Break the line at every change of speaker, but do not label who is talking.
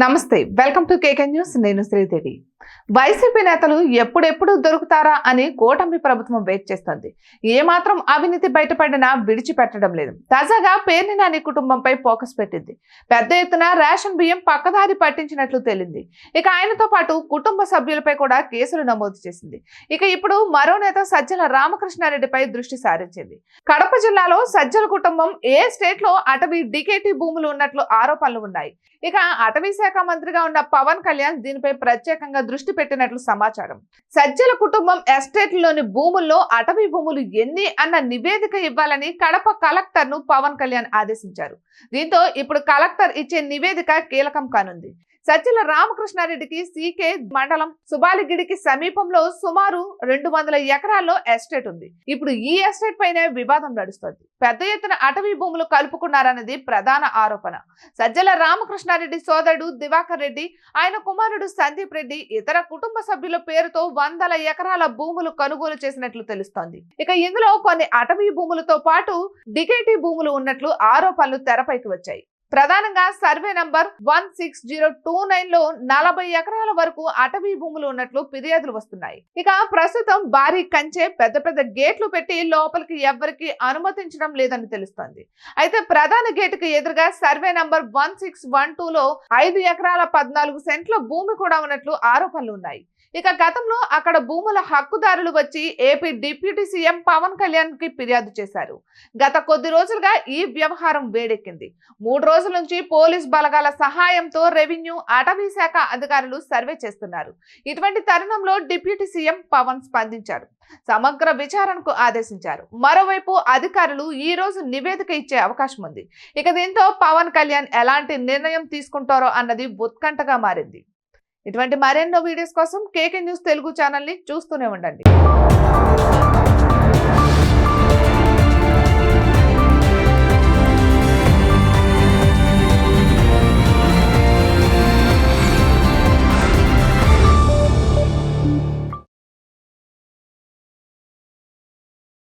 నమస్తే welcome to KK news నేను Sridevi YCP నేతలు ఎప్పుడెప్పుడు దొరుకుతారా అని కూటమి ప్రభుత్వం వెయిట్ చేస్తోంది. ఏమాత్రం అవినీతి బయటపడినా విడిచిపెట్టడం లేదు. తాజాగా పేర్ని నాని కుటుంబంపై ఫోకస్ పెట్టింది. పెద్ద ఎత్తున రేషన్ బియ్యం పక్కదారి పట్టించినట్లు తేలింది. ఇక ఆయనతో పాటు కుటుంబ సభ్యులపై కూడా కేసులు నమోదు చేసింది. ఇక ఇప్పుడు మరో నేత సజ్జల రామకృష్ణారెడ్డిపై దృష్టి సారించింది. కడప జిల్లాలో సజ్జల కుటుంబం ఏ స్టేట్ లో అటవీ డికేటీ భూములు ఉన్నట్లు ఆరోపణలు ఉన్నాయి. ఇక అటవీ శాఖ మంత్రిగా ఉన్న పవన్ కళ్యాణ్ దీనిపై ప్రత్యేకంగా దృష్టి పెట్టినట్లు సమాచారం. సజ్జల కుటుంబం ఎస్టేట్లోని భూముల్లో అటవీ భూములు ఎన్ని అన్న నివేదిక ఇవ్వాలని కడప కలెక్టర్ ను పవన్ కళ్యాణ్ ఆదేశించారు. దీంతో ఇప్పుడు కలెక్టర్ ఇచ్చే నివేదిక కీలకం కానుంది. సజ్జల రామకృష్ణారెడ్డికి సీకే మండలం సుబాలిగిడికి సమీపంలో సుమారు 200 ఎకరాల్లో ఎస్టేట్ ఉంది. ఇప్పుడు ఈ ఎస్టేట్ పైనే వివాదం నడుస్తోంది. పెద్ద ఎత్తున అటవీ భూములు కలుపుకున్నారన్నది ప్రధాన ఆరోపణ. సజ్జల రామకృష్ణారెడ్డి సోదరుడు దివాకర్ రెడ్డి, ఆయన కుమారుడు సందీప్ రెడ్డి ఇతర కుటుంబ సభ్యుల పేరుతో 100 ఎకరాల భూములు కొనుగోలు చేసినట్లు తెలుస్తోంది. ఇక ఇందులో కొన్ని అటవీ భూములతో పాటు డికేటీ భూములు ఉన్నట్లు ఆరోపణలు తెరపైకి వచ్చాయి. ప్రధానంగా సర్వే నంబర్ 16029 లో 40 ఎకరాల వరకు అటవీ భూములు ఉన్నట్లు ఫిర్యాదులు వస్తున్నాయి. ఇక ప్రస్తుతం భారీ కంచె, పెద్ద పెద్ద గేట్లు పెట్టి లోపలికి ఎవ్వరికి అనుమతించడం లేదని తెలుస్తోంది. అయితే ప్రధాన గేటుకు ఎదురుగా సర్వే నంబర్ 1612 లో 5 ఎకరాల 14 సెంట్ల భూమి కూడా ఉన్నట్లు ఆరోపణలు ఉన్నాయి. ఇక గతంలో అక్కడ భూముల హక్కుదారులు వచ్చి AP deputy CM Pawan Kalyan కి ఫిర్యాదు చేశారు. గత కొద్ది రోజులుగా ఈ వ్యవహారం వేడెక్కింది. 3 రోజుల నుంచి పోలీస్ బలగాల సహాయంతో రెవెన్యూ, అటవీ శాఖ అధికారులు సర్వే చేస్తున్నారు. ఇటువంటి తరుణంలో డిప్యూటీ సీఎం పవన్ స్పందించారు. సమగ్ర విచారణకు ఆదేశించారు. మరోవైపు అధికారులు ఈ రోజు నివేదిక ఇచ్చే అవకాశం ఉంది. ఇక దీంతో పవన్ కళ్యాణ్ ఎలాంటి నిర్ణయం తీసుకుంటారో అన్నది ఉత్కంఠగా మారింది. ఇటువంటి మరెన్నో వీడియోస్ కోసం కేకే న్యూస్ తెలుగు ఛానల్ ని చూస్తూనే ఉండండి.